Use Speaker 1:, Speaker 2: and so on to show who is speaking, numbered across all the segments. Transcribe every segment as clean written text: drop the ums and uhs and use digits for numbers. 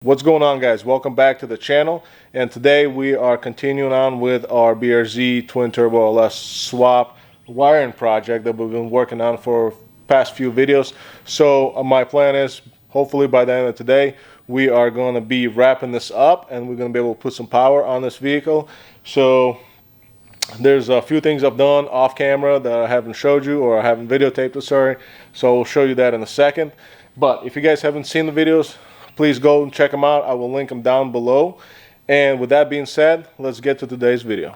Speaker 1: What's going on, guys? Welcome back to the channel, and today we are continuing on with our BRZ twin turbo LS swap wiring project that we've been working on for past few videos. So my plan is hopefully by the end of today we are going to be wrapping this up and we're going to be able to put some power on this vehicle. So there's a few things I've done off camera that I haven't showed you, or I haven't videotaped it, sorry. So I'll show you that in a second. But if you guys haven't seen the videos, please go and check them out. I will link them down below. And with that being said, let's get to today's video.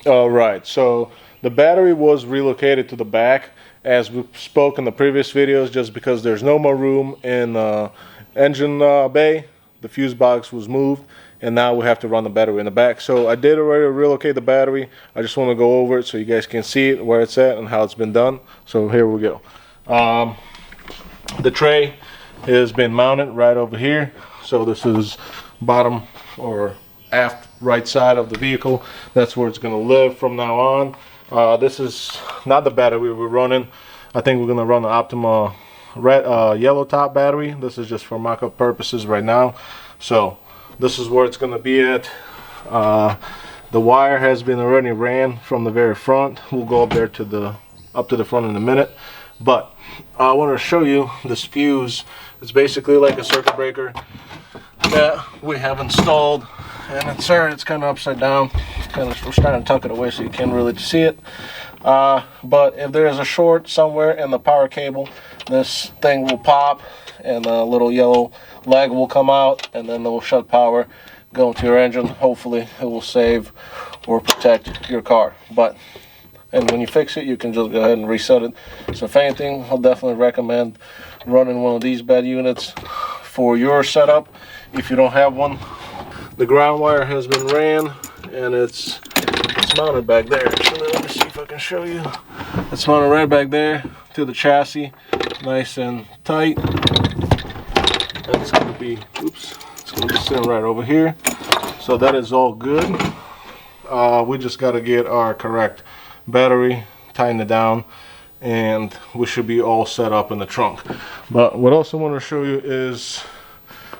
Speaker 1: Alright, so the battery was relocated to the back as we spoke in the previous videos, just because there's no more room in the engine bay. The fuse box was moved, and now we have to run the battery in the back. So I did already relocate the battery. I just want to go over it so you guys can see it, where it's at and how it's been done. So here we go. The tray has been mounted right over here. So this is bottom or aft right side of the vehicle. That's where it's going to live from now on. This is not the battery we're running. I think we're going to run the Optima red yellow top battery. This is just for mock-up purposes right now. So this is where it's going to be at. The wire has been already ran from the very front. We'll go up there to the front in a minute, but I want to show you this fuse. It's basically like a circuit breaker that we have installed, and it's kind of upside down. We're starting to tuck it away so you can't really see it. But if there is a short somewhere in the power cable, this thing will pop and a little yellow leg will come out, and then it will shut power, go into your engine. Hopefully it will save or protect your car. And when you fix it, you can just go ahead and reset it. So if anything, I'll definitely recommend running one of these bed units for your setup if you don't have one. The ground wire has been ran, and it's mounted back there. Actually, let me see if I can show you. It's mounted right back there to the chassis, nice and tight. And it's going to be, it's going to be sitting right over here. So that is all good. We just got to get our correct battery, tighten it down, and we should be all set up in the trunk. But what else I want to show you is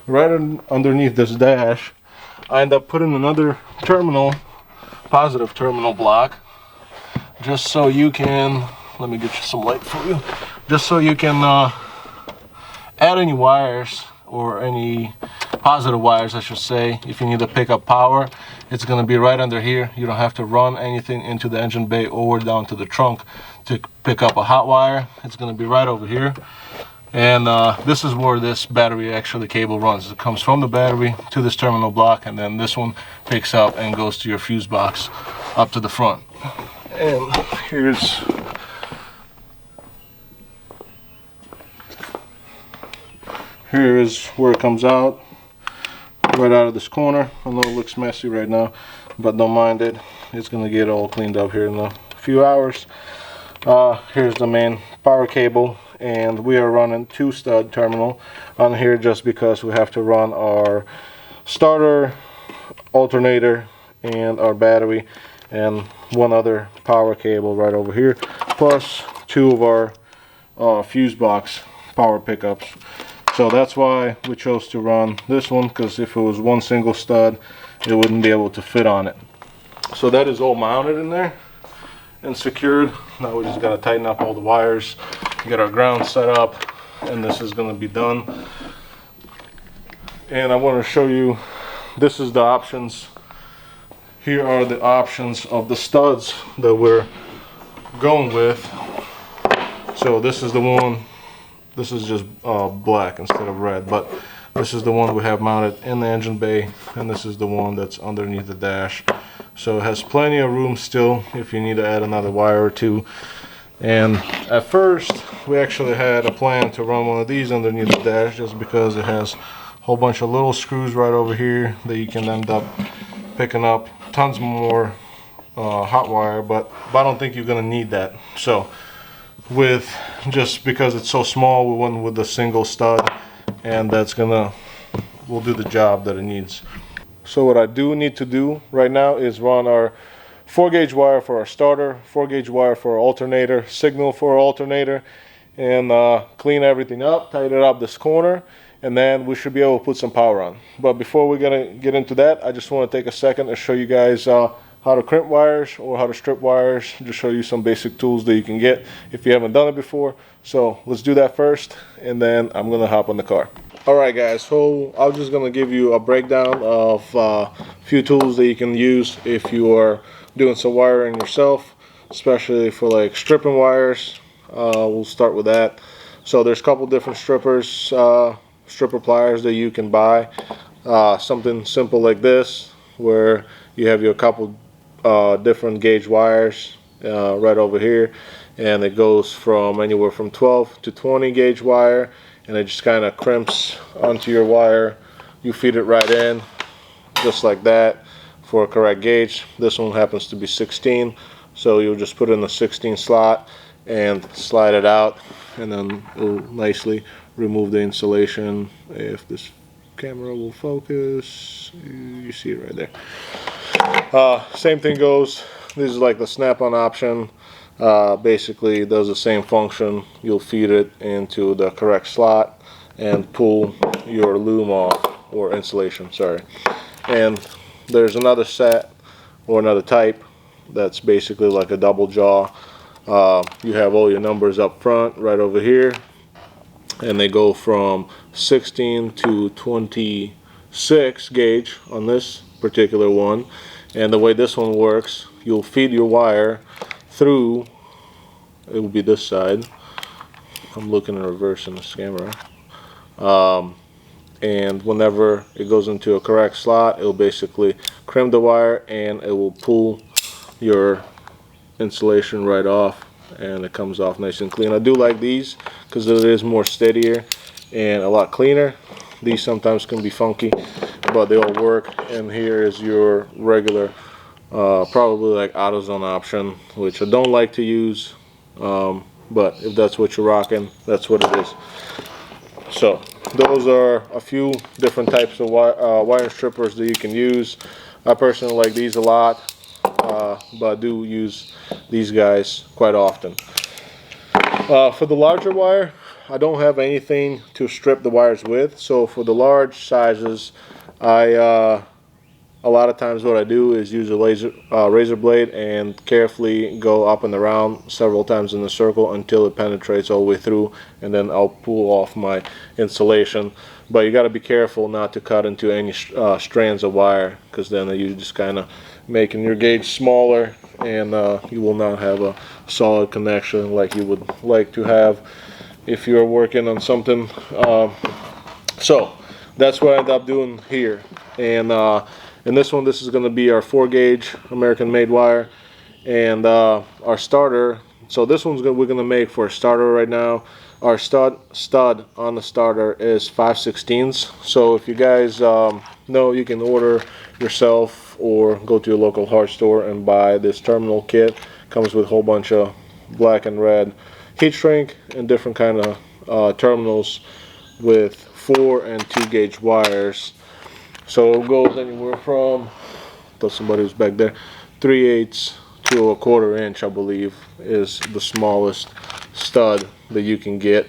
Speaker 1: right underneath this dash, I end up putting another terminal, positive terminal block, just so you can, let me get you some light for you, just so you can add any wires, or any positive wires I should say. If you need to pick up power, it's going to be right under here. You don't have to run anything into the engine bay or down to the trunk to pick up a hot wire. It's going to be right over here. And this is where this battery actually cable runs. It comes from the battery to this terminal block, and then this one picks up and goes to your fuse box up to the front. And here is where it comes out, right out of this corner. I know it looks messy right now, but don't mind it. It's going to get all cleaned up here in a few hours. Here's the main power cable, and we are running 2-stud terminal on here just because we have to run our starter, alternator, and our battery, and one other power cable right over here, plus 2 of our fuse box power pickups. So that's why we chose to run this one, because if it was one single stud, it wouldn't be able to fit on it. So that is all mounted in there and secured. Now we just got to tighten up all the wires, get our ground set up, and this is going to be done. And I want to show you, this is the options. Here are the options of the studs that we're going with. So this is the one. This is just black instead of red, but this is the one we have mounted in the engine bay, and this is the one that's underneath the dash. So it has plenty of room still if you need to add another wire or two. And at first we actually had a plan to run one of these underneath the dash, just because it has a whole bunch of little screws right over here that you can end up picking up tons more hot wire, but I don't think you're going to need that. So just because it's so small, we went with a single stud, and will do the job that it needs. So what I do need to do right now is run our 4-gauge wire for our starter, 4-gauge wire for our alternator, signal for our alternator, and clean everything up, tighten up this corner, and then we should be able to put some power on. But before we're gonna get into that, I just want to take a second to show you guys how to crimp wires or how to strip wires, just show you some basic tools that you can get if you haven't done it before. So let's do that first, and then I'm gonna hop on the car. Alright guys, so I'm just gonna give you a breakdown of a few tools that you can use if you are doing some wiring yourself, especially for like stripping wires. We'll start with that. So there's a couple different strippers, stripper pliers that you can buy. Something simple like this, where you have your couple different gauge wires right over here, and it goes from anywhere from 12 to 20 gauge wire, and it just kind of crimps onto your wire. You feed it right in just like that for a correct gauge. This one happens to be 16, so you'll just put in the 16 slot and slide it out, and then it'll nicely remove the insulation. If this camera will focus, you see it right there. Same thing goes, this is like the snap-on option. Basically does the same function. You'll feed it into the correct slot and pull your loom off, or insulation, sorry. And there's another set or another type that's basically like a double jaw. You have all your numbers up front right over here, and they go from 16 to 26 gauge on this particular one. And the way this one works, you'll feed your wire through, it will be this side. I'm looking in reverse in this camera. And whenever it goes into a correct slot, it will basically crimp the wire and it will pull your insulation right off, and it comes off nice and clean. I do like these because it is more steadier and a lot cleaner. These sometimes can be funky, but they all work. And here is your regular probably like AutoZone option, which I don't like to use, but if that's what you're rocking, that's what it is. So those are a few different types of wire strippers that you can use. I personally like these a lot, but I do use these guys quite often. For the larger wire, I don't have anything to strip the wires with, so for the large sizes, a lot of times what I do is use a razor blade and carefully go up and around several times in the circle until it penetrates all the way through, and then I'll pull off my insulation. But you got to be careful not to cut into any strands of wire, because then you're just kind of making your gauge smaller, and you will not have a solid connection like you would like to have if you're working on something. So that's what I end up doing here. And in this one, this is going to be our 4-gauge American made wire, and our starter. So this one's we're going to make for a starter right now. Our stud on the starter is 5/16. So if you guys know, you can order yourself or go to your local hardware store and buy this terminal kit. Comes with a whole bunch of black and red heat shrink and different kind of terminals with 4 and 2 gauge wires. So it goes anywhere from, thought somebody was back there, 3/8 to a 1/4 inch, I believe, is the smallest stud that you can get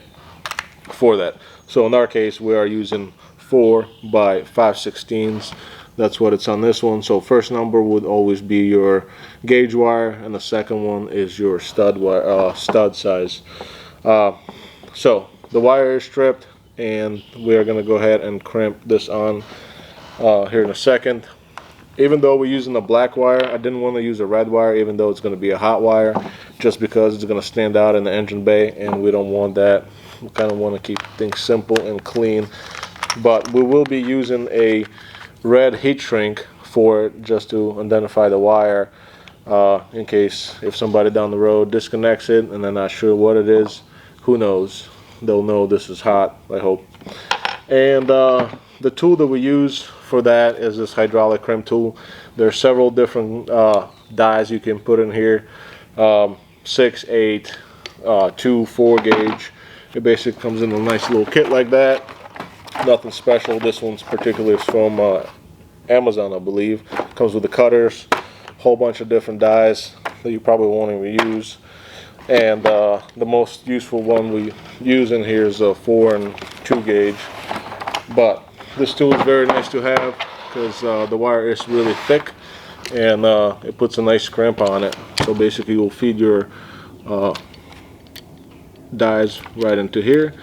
Speaker 1: for that. So in our case, we are using 4 by 5/16. That's what it's on this one. So first number would always be your gauge wire, and the second one is your stud wire, stud size. So the wire is stripped, and we are going to go ahead and crimp this on here in a second. Even though we're using a black wire, I didn't want to use a red wire, even though it's going to be a hot wire, just because it's going to stand out in the engine bay, and we don't want that. We kind of want to keep things simple and clean. But we will be using a red heat shrink for it, just to identify the wire, in case if somebody down the road disconnects it and they're not sure what it is. Who knows? They'll know this is hot, I hope. And the tool that we use for that is this hydraulic crimp tool. There are several different dies you can put in here, 6, 8, 2, 4 gauge. It basically comes in a nice little kit like that. Nothing special. This one's particularly from Amazon, I believe. Comes with the cutters, whole bunch of different dies that you probably won't even use. And the most useful one we use in here is a 4 and 2 gauge. But this tool is very nice to have because the wire is really thick, and it puts a nice crimp on it. So basically you'll feed your dies right into here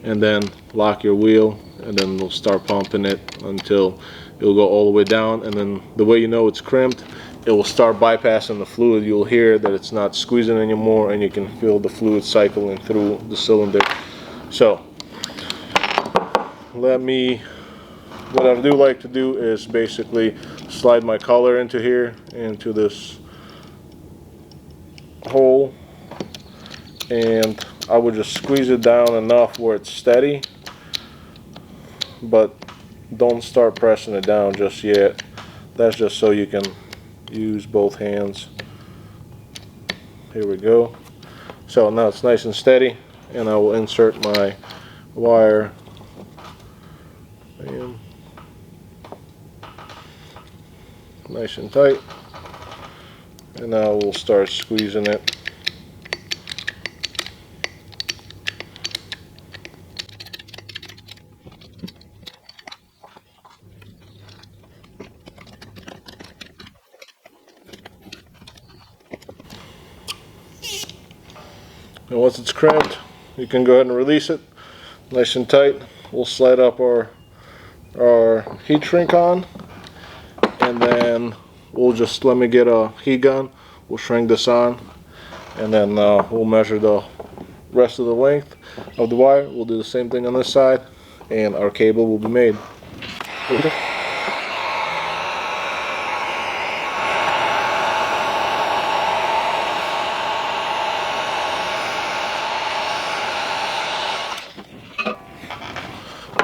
Speaker 1: and then lock your wheel, and then we'll start pumping it until it'll go all the way down. And then the way you know it's crimped, it will start bypassing the fluid. You'll hear that it's not squeezing anymore, and you can feel the fluid cycling through the cylinder. So what I do like to do is basically slide my collar into here, into this hole, and I would just squeeze it down enough where it's steady, but don't start pressing it down just yet. That's just so you can use both hands. Here we go. So now it's nice and steady, and I will insert my wire. Bam. Nice and tight, and now we'll start squeezing it. And once it's crimped, you can go ahead and release it nice and tight. We'll slide up our heat shrink on, and then we'll just, let me get a heat gun, we'll shrink this on, and then we'll measure the rest of the length of the wire. We'll do the same thing on this side, and our cable will be made.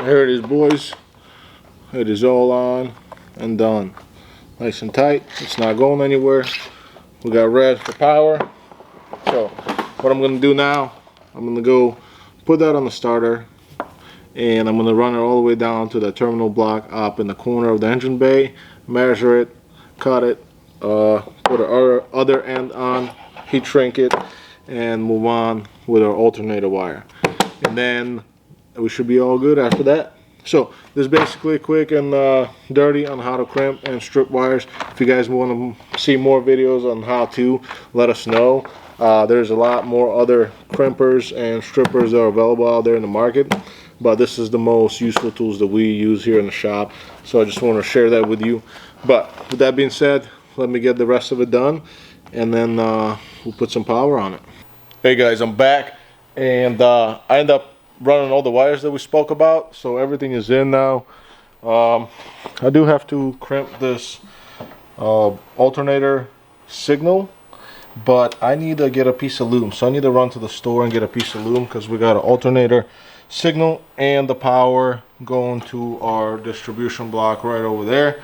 Speaker 1: Here it is, boys. It is all on and done. Nice and tight. It's not going anywhere. We got red for power. So what I'm going to do now, I'm going to go put that on the starter, and I'm going to run it all the way down to the terminal block up in the corner of the engine bay, measure it, cut it, put our other end on, heat shrink it, and move on with our alternator wire. And then we should be all good after that. So this is basically quick and dirty on how to crimp and strip wires. If you guys want to see more videos on how to, let us know. There's a lot more other crimpers and strippers that are available out there in the market, but this is the most useful tools that we use here in the shop. So I just want to share that with you. But with that being said, let me get the rest of it done, and then we'll put some power on it. Hey guys, I'm back, and I end up running all the wires that we spoke about, so everything is in now. I do have to crimp this alternator signal, but I need to get a piece of loom, so I need to run to the store and get a piece of loom, because we got an alternator signal and the power going to our distribution block right over there.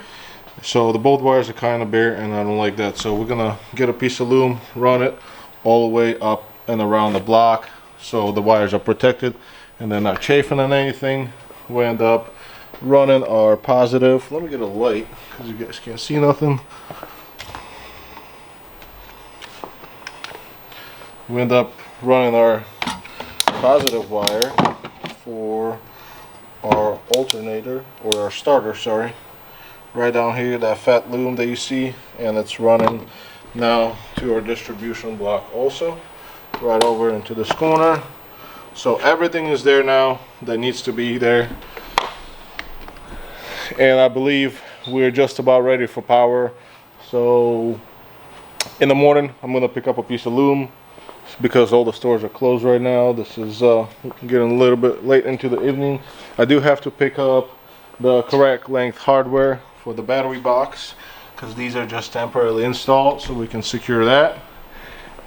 Speaker 1: So the both wires are kind of bare, and I don't like that, so we're gonna get a piece of loom, run it all the way up and around the block so the wires are protected and they're not chafing on anything. We end up running our positive. Let me get a light because you guys can't see nothing. We end up running our positive wire for our alternator, or our starter, sorry, right down here, that fat loom that you see, and it's running now to our distribution block also, right over into this corner. So everything is there now that needs to be there, and I believe we're just about ready for power. So in the morning I'm gonna pick up a piece of loom because all the stores are closed right now. This is getting a little bit late into the evening. I do have to pick up the correct length hardware for the battery box, because these are just temporarily installed, so we can secure that.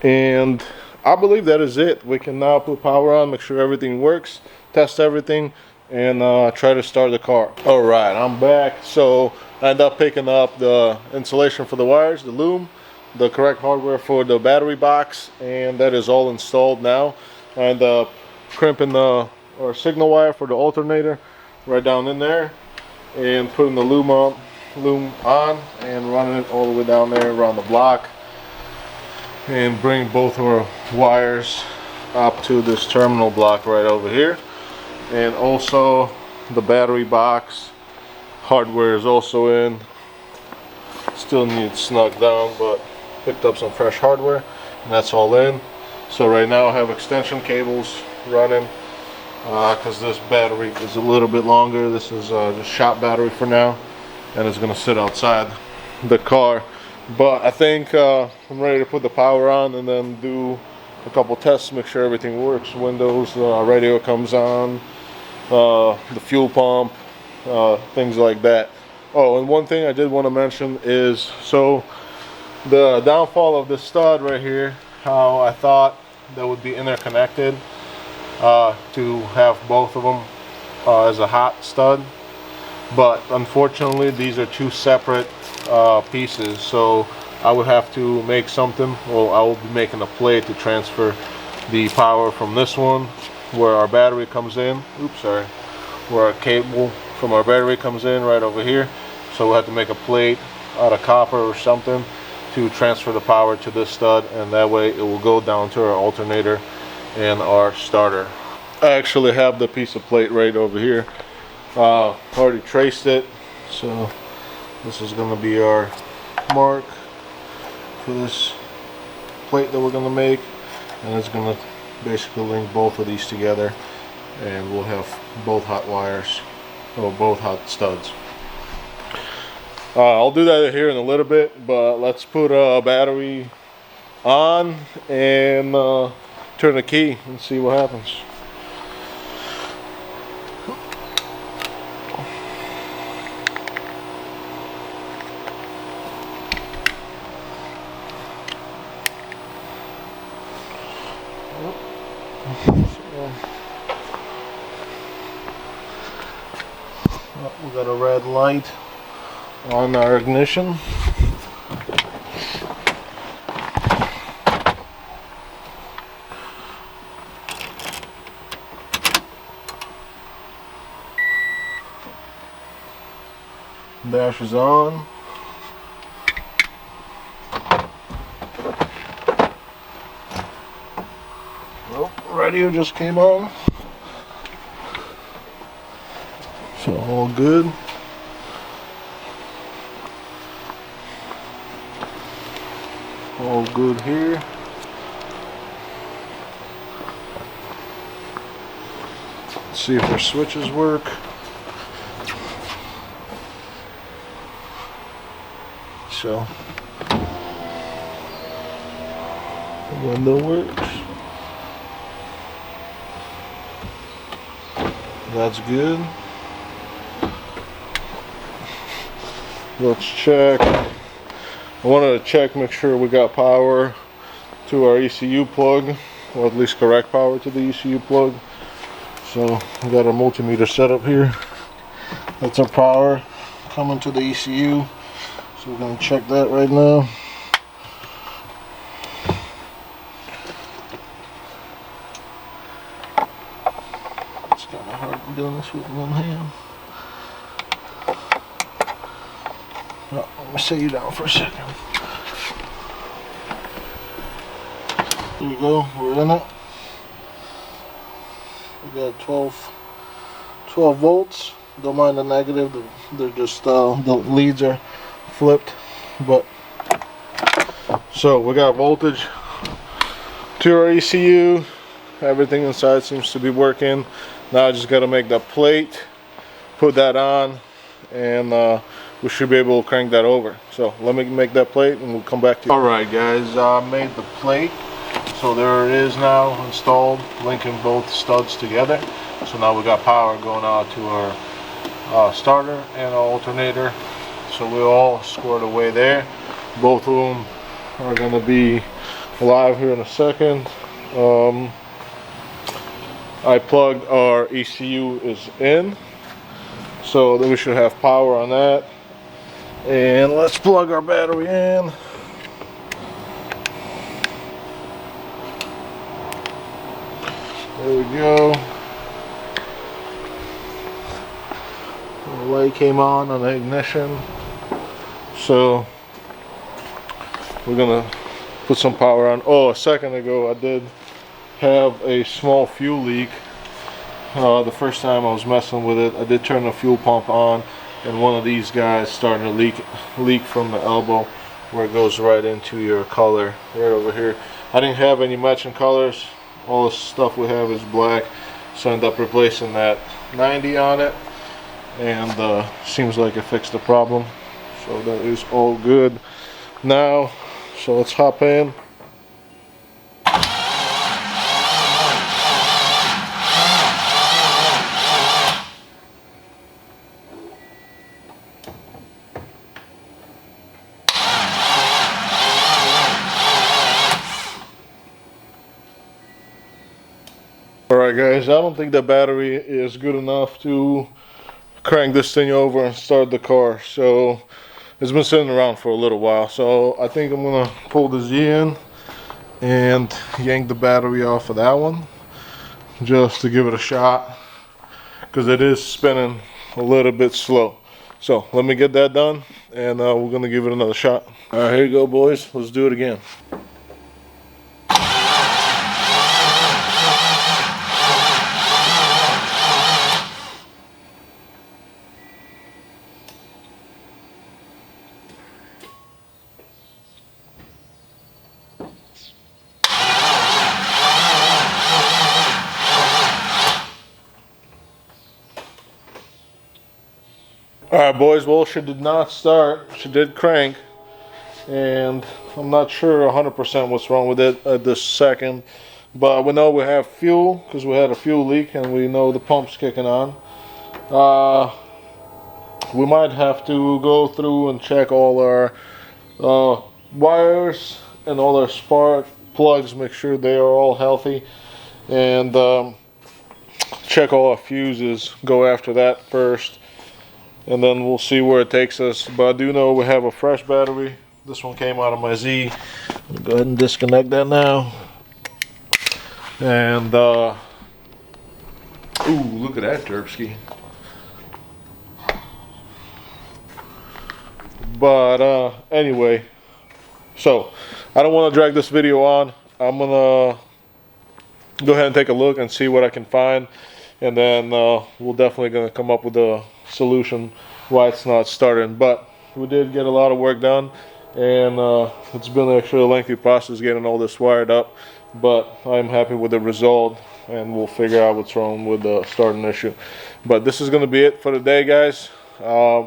Speaker 1: And I believe that is it. We can now put power on, make sure everything works, test everything, and try to start the car. All right, I'm back. So I ended up picking up the insulation for the wires, the loom, the correct hardware for the battery box, and that is all installed now. I ended up crimping our signal wire for the alternator right down in there, and putting the loom on loom on and running it all the way down there around the block, and bring both of our wires up to this terminal block right over here. And also the battery box hardware is also in. Still needs snug down, but picked up some fresh hardware, and that's all in. So right now I have extension cables running because this battery is a little bit longer. This is just shop battery for now, and it's gonna sit outside the car. But I think I'm ready to put the power on and then do a couple tests, make sure everything works. Windows, radio comes on, the fuel pump, things like that. Oh, and one thing I did want to mention is, so the downfall of this stud right here, how I thought that would be interconnected to have both of them as a hot stud, but unfortunately these are two separate pieces, so I would have to make something. Well, I will be making a plate to transfer the power from this one where our battery comes in, where our cable from our battery comes in right over here. So we'll have to make a plate out of copper or something to transfer the power to this stud, and that way it will go down to our alternator and our starter. I actually have the piece of plate right over here. Already traced it, so this is going to be our mark for this plate that we're going to make, and it's going to basically link both of these together, and we'll have both hot wires, or both hot studs. I'll do that here in a little bit, but let's put a battery on and turn the key and see what happens. We got a red light on our ignition. Dash is on. Oh, radio just came on. So all good. All good here. Let's see if our switches work. So the window works. That's good. Let's check. I wanted to check, make sure we got power to our ECU plug, or at least correct power to the ECU plug. So we got our multimeter set up here. That's our power coming to the ECU. So we're going to check that right now. It's kind of hard doing this with one hand. Oh, let me set you down for a second. There you go, we're in it. We got 12 volts. Don't mind the negative, they're just the leads are flipped. But so we got voltage to our ECU. Everything inside seems to be working. Now I just got to make the plate, put that on, and we should be able to crank that over. So let me make that plate and we'll come back to you. Alright guys, I made the plate. So there it is now installed, linking both studs together. So now we got power going out to our starter and our alternator. So we're all squared away there. Both of them are going to be live here in a second. I plugged our ECU is in, so then we should have power on that. And let's plug our battery in. There we go. The light came on the ignition. So we're gonna put some power on. Oh, a second ago I did have a small fuel leak. The first time I was messing with it, I did turn the fuel pump on, and one of these guys started to leak from the elbow where it goes right into your color right over here. I didn't have any matching colors. All the stuff we have is black, so I ended up replacing that 90 on it, and seems like it fixed the problem. So that is all good now. So let's hop in. Alright guys, I don't think the battery is good enough to crank this thing over and start the car. So it's been sitting around for a little while. So I think I'm gonna pull the Z in and yank the battery off of that one just to give it a shot, because it is spinning a little bit slow. So let me get that done, and we're gonna give it another shot. Alright, here you go boys, let's do it again. Alright boys, well she did not start, she did crank, and I'm not sure 100% what's wrong with it at this second, but we know we have fuel because we had a fuel leak, and we know the pump's kicking on. We might have to go through and check all our wires and all our spark plugs, make sure they are all healthy, and check all our fuses, go after that first, and then we'll see where it takes us. But I do know we have a fresh battery. This one came out of my Z. I'll go ahead and disconnect that now. And ooh, look at that Derpski. But anyway, so I don't want to drag this video on. I'm gonna go ahead and take a look and see what I can find, and then we're definitely gonna come up with a solution why it's not starting. But we did get a lot of work done, and it's been actually a lengthy process getting all this wired up, but I'm happy with the result, and we'll figure out what's wrong with the starting issue. But this is going to be it for today guys.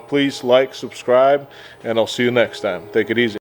Speaker 1: Please like, subscribe, and I'll see you next time. Take it easy.